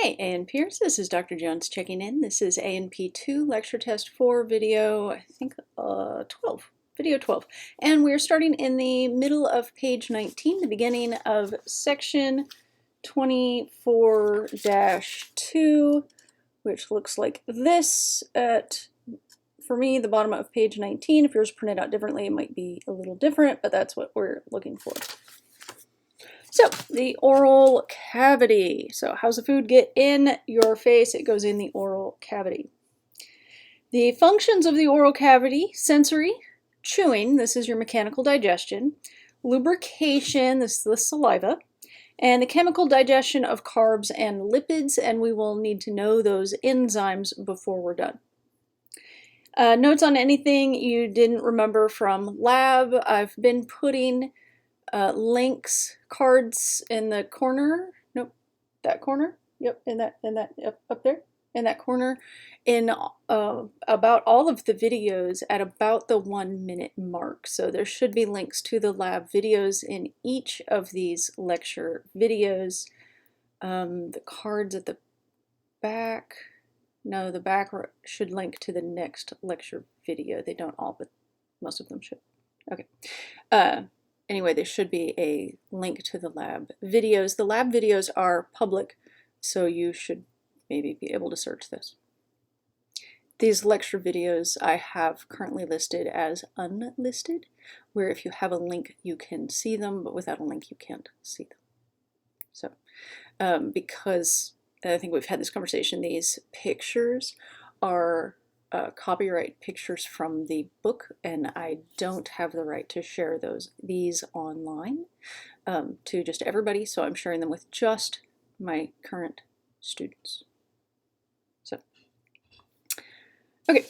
Hey, A&P peers, this is Dr. Jones checking in. This is A&P2 lecture test 4 video, I think 12, video 12. And we're starting in the middle of page 19, the beginning of section 24-2, which looks like this at, for me, the bottom of page 19. If yours printed out differently, it might be a little different, but that's what we're looking for. So, the oral cavity. So, how's the food get in your face? It goes in the oral cavity. The functions of the oral cavity: sensory, chewing, this is your mechanical digestion, lubrication, this is the saliva, and the chemical digestion of carbs and lipids, and we will need to know those enzymes before we're done. Notes on anything you didn't remember from lab. I've been putting links, cards in the corner. Nope, that corner. Yep, yep, up there, in that corner, in about all of the videos at about the 1 minute mark. So there should be links to the lab videos in each of these lecture videos. The cards at the back. No, the back should link to the next lecture video. They don't all, but most of them should. Okay. Anyway, there should be a link to the lab videos. The lab videos are public, so you should maybe be able to search this. These lecture videos I have currently listed as unlisted, where if you have a link you can see them, but without a link you can't see them. So, because I think we've had this conversation, these pictures are copyright pictures from the book, and I don't have the right to share these online to just everybody, so I'm sharing them with just my current students. So, okay,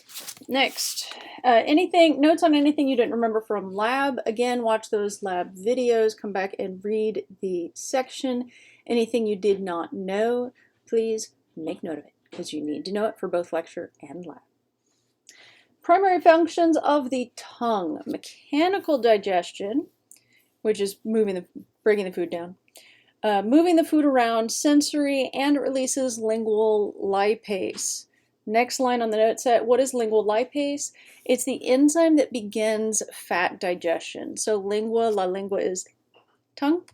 next, notes on anything you didn't remember from lab. Again, watch those lab videos, come back and read the section. Anything you did not know, please make note of it, because you need to know it for both lecture and lab. Primary functions of the tongue: mechanical digestion, which is breaking the food down, moving the food around; sensory, and it releases lingual lipase. Next line on the note set, what is lingual lipase? It's the enzyme that begins fat digestion. So la lingua is tongue,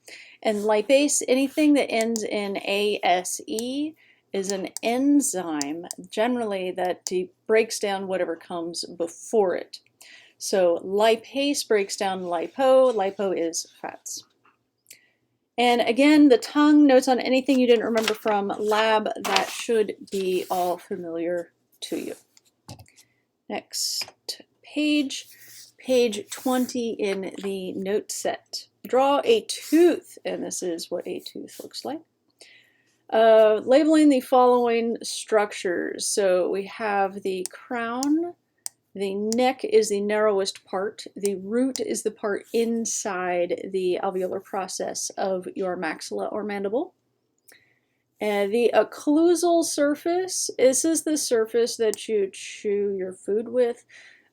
and lipase, anything that ends in ase, is an enzyme generally that breaks down whatever comes before it. So lipase breaks down lipo. Lipo is fats. And again, the tongue, notes on anything you didn't remember from lab, that should be all familiar to you. Next page, page 20 in the note set. Draw a tooth, and this is what a tooth looks like. Labeling the following structures. So we have the crown, the neck is the narrowest part, the root is the part inside the alveolar process of your maxilla or mandible. The occlusal surface, this is the surface that you chew your food with.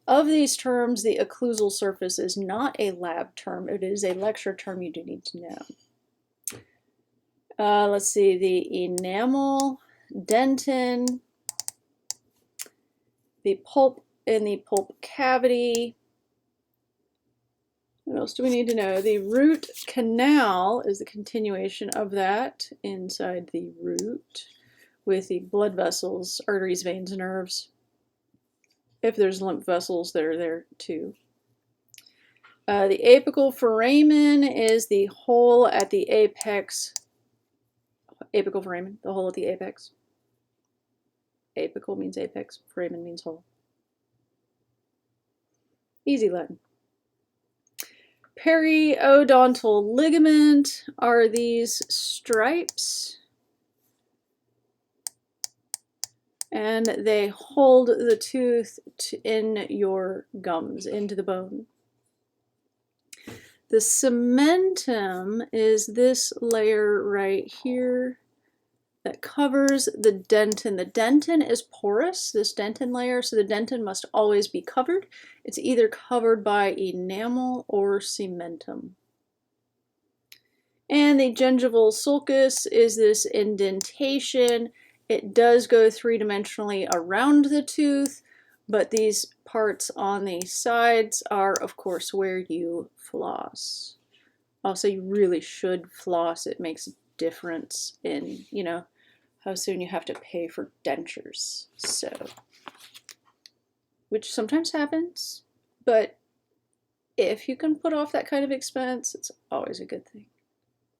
Of these terms, the occlusal surface is not a lab term, it is a lecture term you do need to know. Let's see, the enamel, dentin, the pulp in the pulp cavity. What else do we need to know? The root canal is the continuation of that inside the root with the blood vessels, arteries, veins, nerves. If there's lymph vessels, they're there too. The apical foramen is the hole at the apex. Apical foramen, the hole at the apex. Apical means apex, foramen means hole. Easy Latin. Periodontal ligament are these stripes, and they hold the tooth in your gums, into the bone. The cementum is this layer right here that covers the dentin. The dentin is porous, this dentin layer, so the dentin must always be covered. It's either covered by enamel or cementum. And the gingival sulcus is this indentation. It does go three-dimensionally around the tooth, but these parts on the sides are, of course, where you floss. Also, you really should floss. It makes a difference in, you know, how soon you have to pay for dentures. So, which sometimes happens, but if you can put off that kind of expense, it's always a good thing.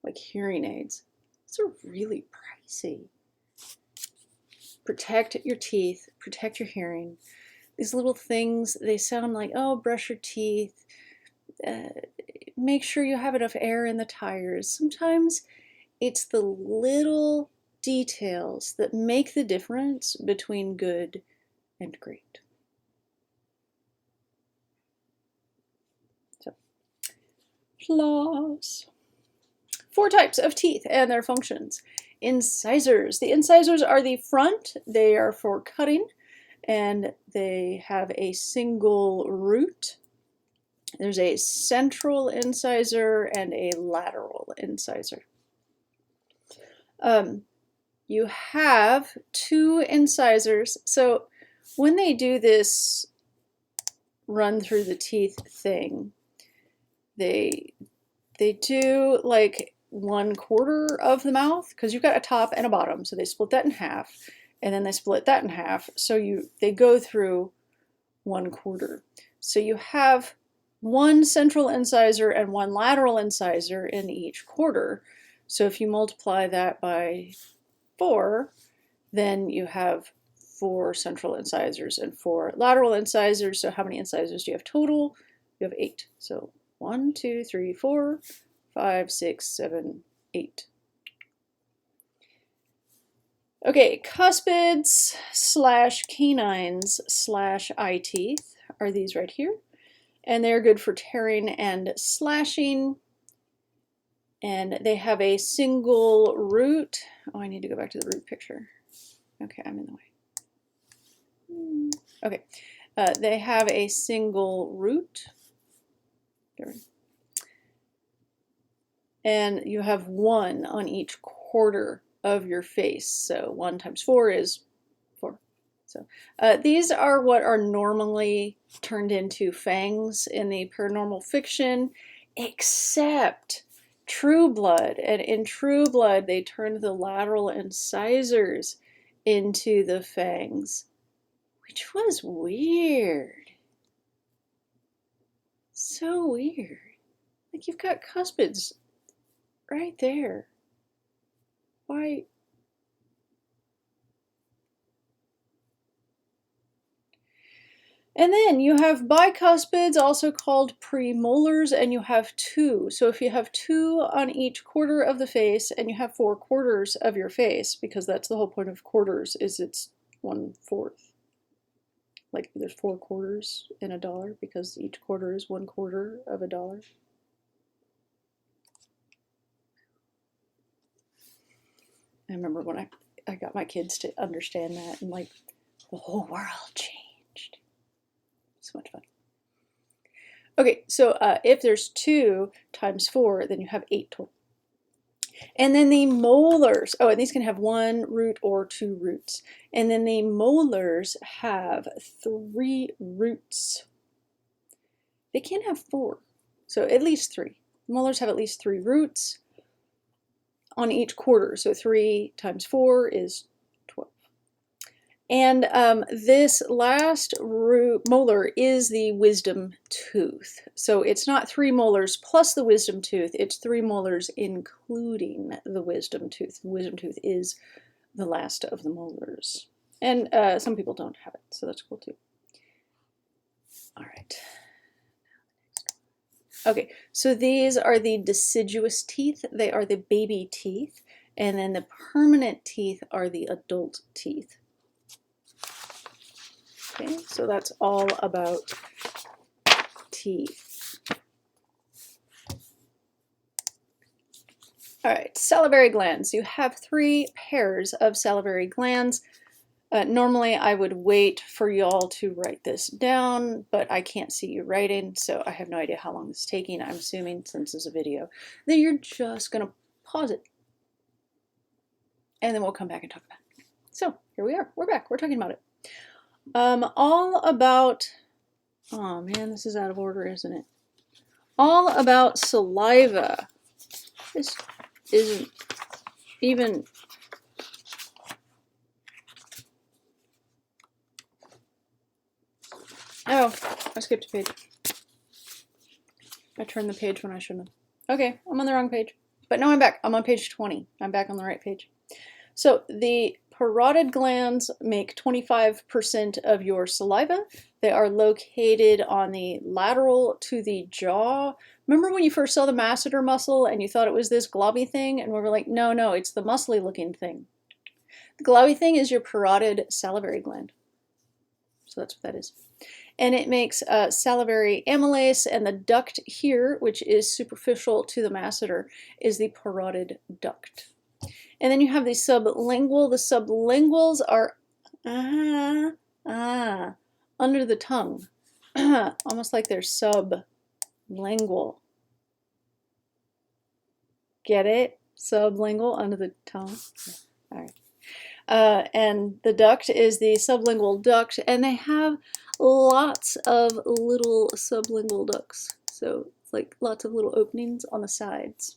Like hearing aids. Those are really pricey. Protect your teeth, protect your hearing. These little things, they sound like, oh, brush your teeth. Make sure you have enough air in the tires. Sometimes it's the little details that make the difference between good and great. So, floss. 4 types of teeth and their functions. Incisors. The incisors are the front. They are for cutting, and they have a single root. There's a central incisor and a lateral incisor. You have 2 incisors. So when they do this run through the teeth thing, they do like 1/4 of the mouth, because you've got a top and a bottom, so they split that in half, and then they split that in half, so they go through 1/4. So you have 1 central incisor and 1 lateral incisor in each quarter. So if you multiply that by 4, then you have 4 central incisors and 4 lateral incisors. So how many incisors do you have total? You have 8. So 1, 2, 3, 4, 5, 6, 7, 8. Okay, cuspids / canines / eye teeth are these right here. And they're good for tearing and slashing. And they have a single root. Oh, I need to go back to the root picture. Okay, I'm in the way. Okay, they have a single root. And you have 1 on each quarter of your face. So 1 times 4 is 4. So these are what are normally turned into fangs in the paranormal fiction, except True Blood. And in True Blood, they turned the lateral incisors into the fangs, which was weird. So weird. Like, you've got cuspids right there. Why? And then you have bicuspids, also called premolars, and you have 2. So if you have 2 on each quarter of the face, and you have 4 quarters of your face, because that's the whole point of quarters, is it's 1/4. Like there's 4 quarters in a dollar, because each quarter is 1/4 of a dollar. I remember when I got my kids to understand that, and like the whole world changed. So much fun. Okay, so if there's 2 times 4, then you have 8 total. And then the molars, oh, and these can have 1 root or 2 roots. And then the molars have 3 roots. They can have 4, so at least 3. Molars have at least 3 roots on each quarter, so 3 times 4 is 12. And this last molar is the wisdom tooth. So it's not 3 molars plus the wisdom tooth, it's 3 molars including the wisdom tooth. The wisdom tooth is the last of the molars. And some people don't have it, so that's cool too. All right. Okay, so these are the deciduous teeth. They are the baby teeth. And then the permanent teeth are the adult teeth. Okay, so that's all about teeth. All right, salivary glands. You have 3 pairs of salivary glands. Normally I would wait for y'all to write this down, but I can't see you writing, so I have no idea how long this is taking. I'm assuming, since it's a video, that you're just going to pause it. And then we'll come back and talk about it. So here we are. We're back. We're talking about it. All about, oh man, this is out of order, isn't it? All about saliva. This isn't even... Oh, I skipped a page. I turned the page when I shouldn't have. Okay, I'm on the wrong page. But no, I'm back. I'm on page 20. I'm back on the right page. So the parotid glands make 25% of your saliva. They are located on the lateral to the jaw. Remember when you first saw the masseter muscle and you thought it was this globby thing? And we were like, no, no, it's the muscly looking thing. The globby thing is your parotid salivary gland. So that's what that is. And it makes salivary amylase, and the duct here, which is superficial to the masseter, is the parotid duct. And then you have the sublingual. The sublinguals are under the tongue, almost like they're sublingual. Get it? Sublingual, under the tongue. All right. And the duct is the sublingual duct, and they have lots of little sublingual ducts. So it's like lots of little openings on the sides.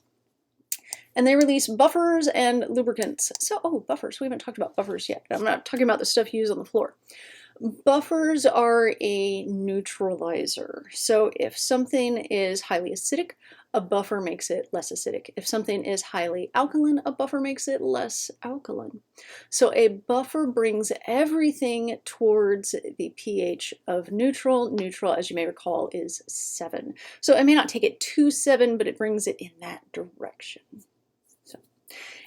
And they release buffers and lubricants. So, oh, buffers. We haven't talked about buffers yet. I'm not talking about the stuff you use on the floor. Buffers are a neutralizer. So if something is highly acidic, a buffer makes it less acidic. If something is highly alkaline, a buffer makes it less alkaline. So a buffer brings everything towards the pH of neutral. Neutral, as you may recall, is 7. So it may not take it to 7, but it brings it in that direction. So,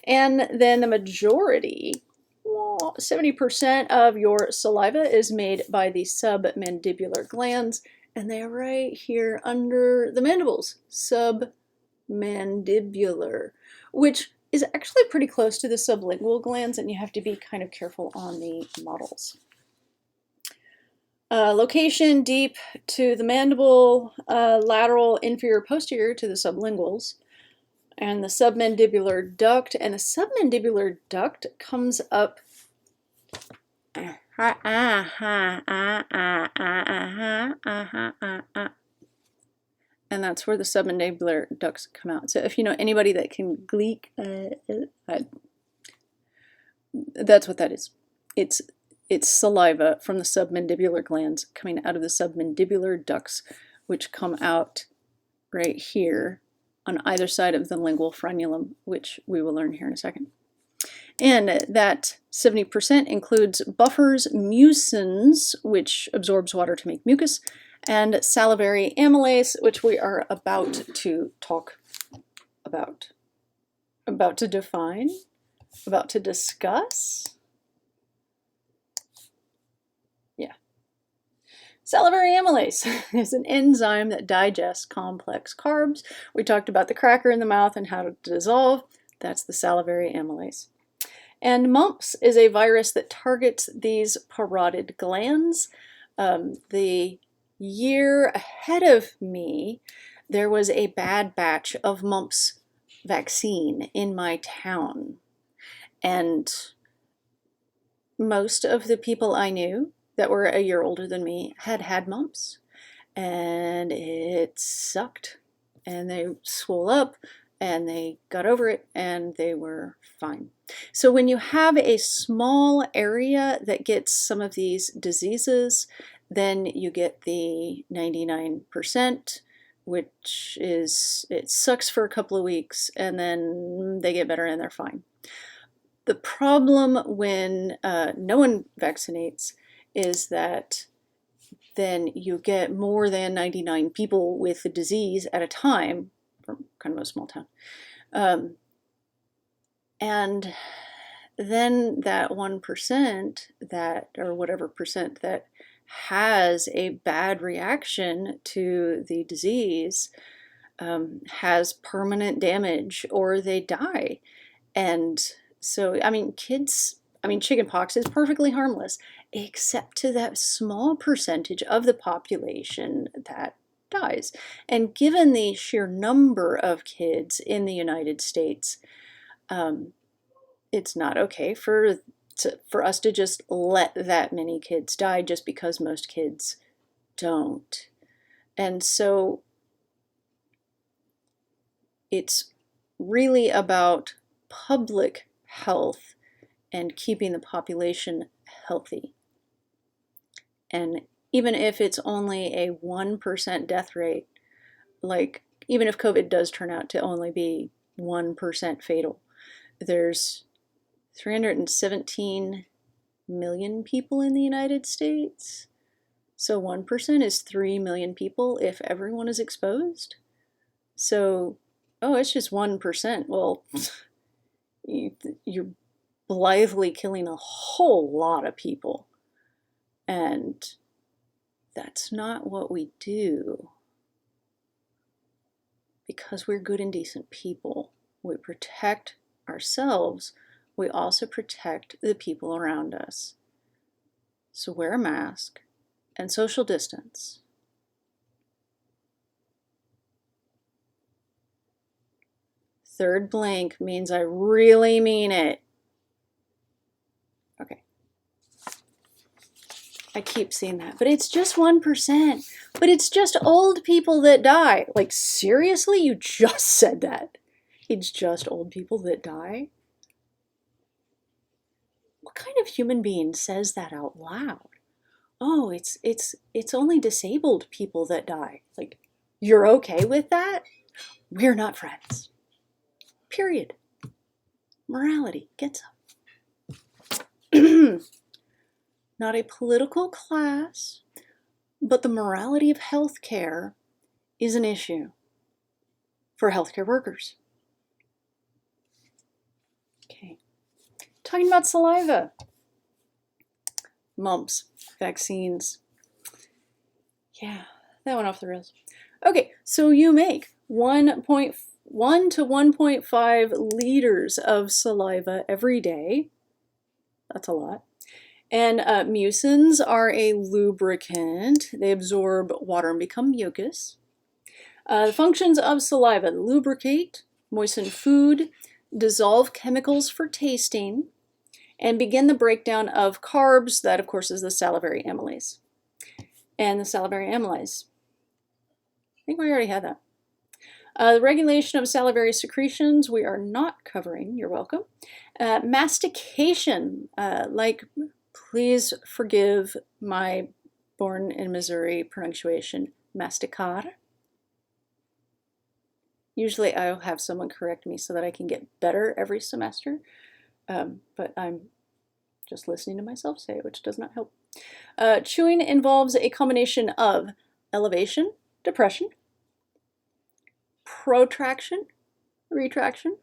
and then the majority, 70% of your saliva is made by the submandibular glands, and they're right here under the mandibles. Submandibular, which is actually pretty close to the sublingual glands, and you have to be kind of careful on the models. Location deep to the mandible, lateral, inferior, posterior to the sublinguals, and the submandibular duct. And the submandibular duct comes up and that's where the submandibular ducts come out. So if you know anybody that can gleek, that's what that is. It's saliva from the submandibular glands coming out of the submandibular ducts, which come out right here on either side of the lingual frenulum, which we will learn here in a second. And that 70% includes buffers, mucins, which absorbs water to make mucus, and salivary amylase, which we are about to talk about to define, about to discuss. Yeah. Salivary amylase is an enzyme that digests complex carbs. We talked about the cracker in the mouth and how to dissolve. That's the salivary amylase. And mumps is a virus that targets these parotid glands. The year ahead of me, there was a bad batch of mumps vaccine in my town. And most of the people I knew that were a year older than me had had mumps. And it sucked. And they swole up, and they got over it, and they were fine. So when you have a small area that gets some of these diseases, then you get the 99%, which is, it sucks for a couple of weeks, and then they get better and they're fine. The problem when no one vaccinates is that then you get more than 99 people with the disease at a time, from kind of a small town. And then that 1% that, or whatever percent that has a bad reaction to the disease has permanent damage, or they die. And so, I mean, kids I mean, chickenpox is perfectly harmless, except to that small percentage of the population that dies. And given the sheer number of kids in the United States, it's not okay for us to just let that many kids die just because most kids don't. And so it's really about public health and keeping the population healthy. And even if it's only a 1% death rate, like even if COVID does turn out to only be 1% fatal, there's 317 million people in the United States. So 1% is 3 million people if everyone is exposed. So, oh, it's just 1%. Well, you're blithely killing a whole lot of people. And that's not what we do. Because we're good and decent people. We protect ourselves. We also protect the people around us. So wear a mask and social distance. Third blank means I really mean it. Okay. I keep seeing that, but it's just 1%. But it's just old people that die. Like, seriously? You just said that. It's just old people that die? What kind of human being says that out loud? Oh, it's only disabled people that die. Like, you're okay with that? We're not friends. Period. Morality gets up. Not a political class, but the morality of healthcare is an issue for healthcare workers. Okay. Talking about saliva. Mumps, vaccines. Yeah, that went off the rails. Okay, so you make 1.1 to 1.5 liters of saliva every day. That's a lot. And mucins are a lubricant. They absorb water and become mucus. The functions of saliva: lubricate, moisten food, dissolve chemicals for tasting, and begin the breakdown of carbs. That, of course, is the salivary amylase. And the salivary amylase, I think we already had that. The regulation of salivary secretions, we are not covering. You're welcome. Mastication, like, please forgive my born in Missouri pronunciation, masticar. Usually I'll have someone correct me so that I can get better every semester, but I'm just listening to myself say it, which does not help. Chewing involves a combination of elevation, depression, protraction, retraction,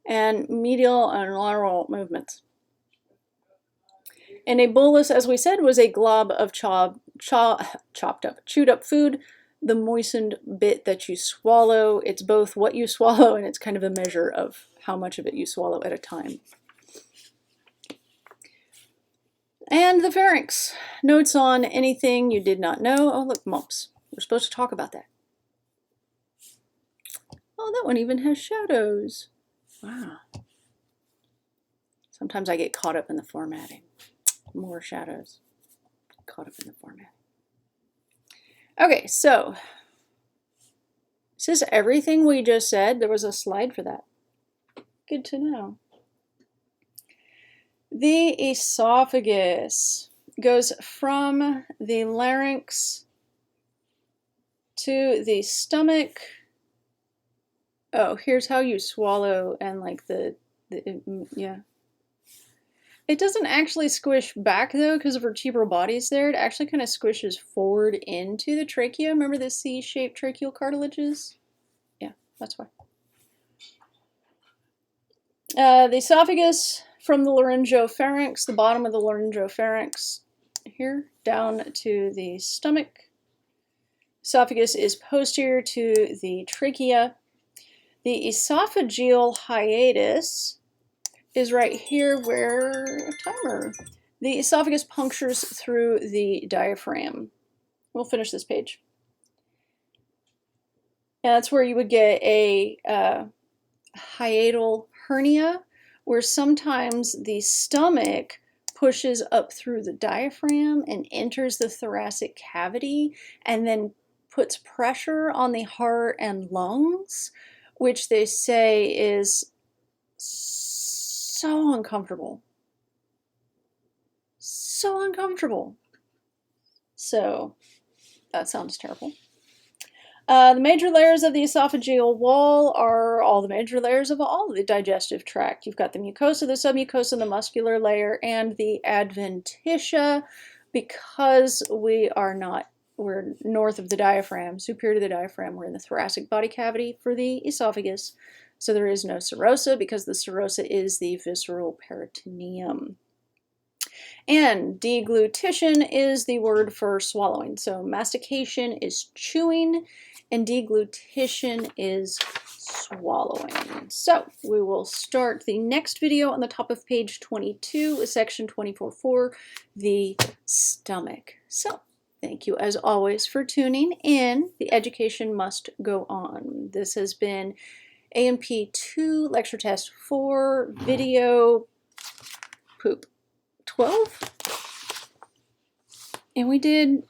and medial and lateral movements. And a bolus, as we said, was a glob of chewed up food, the moistened bit that you swallow. It's both what you swallow and it's kind of a measure of how much of it you swallow at a time. And the pharynx. Notes on anything you did not know. Oh, look, mumps. We're supposed to talk about that. Oh, that one even has shadows. Wow. Sometimes I get caught up in the formatting. More shadows. Caught up in the formatting. Okay, so is this everything we just said? There was a slide for that. Good to know. The esophagus goes from the larynx to the stomach. Oh, here's how you swallow and like yeah. It doesn't actually squish back though because of vertebral bodies there. It actually kind of squishes forward into the trachea. Remember the C-shaped tracheal cartilages? Yeah, that's why. The esophagus from the laryngopharynx, the bottom of the laryngopharynx here, down to the stomach. Esophagus is posterior to the trachea. The esophageal hiatus is right here where, timer, the esophagus punctures through the diaphragm. We'll finish this page. And that's where you would get a hiatal hernia, where sometimes the stomach pushes up through the diaphragm and enters the thoracic cavity and then puts pressure on the heart and lungs, which they say is so uncomfortable. So uncomfortable. So that sounds terrible. The major layers of the esophageal wall are all the major layers of all of the digestive tract. You've got the mucosa, the submucosa, the muscular layer, and the adventitia. Because we're north of the diaphragm, superior to the diaphragm, we're in the thoracic body cavity for the esophagus. So there is no serosa because the serosa is the visceral peritoneum. And deglutition is the word for swallowing. So mastication is chewing and deglutition is swallowing. So we will start the next video on the top of page 22 with section 24.4, the stomach. So thank you as always for tuning in. The education must go on. This has been A&P 2, lecture test 4, video poop 12. And we did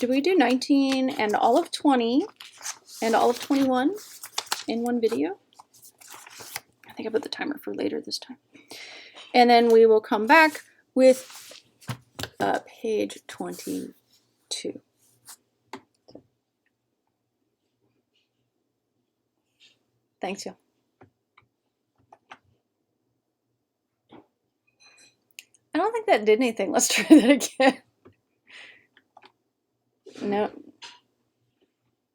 we do 19 and all of 20 and all of 21 in one video? I think I put the timer for later this time. And then we will come back with page 22. Thanks, y'all. I don't think that did anything. Let's try that again. No.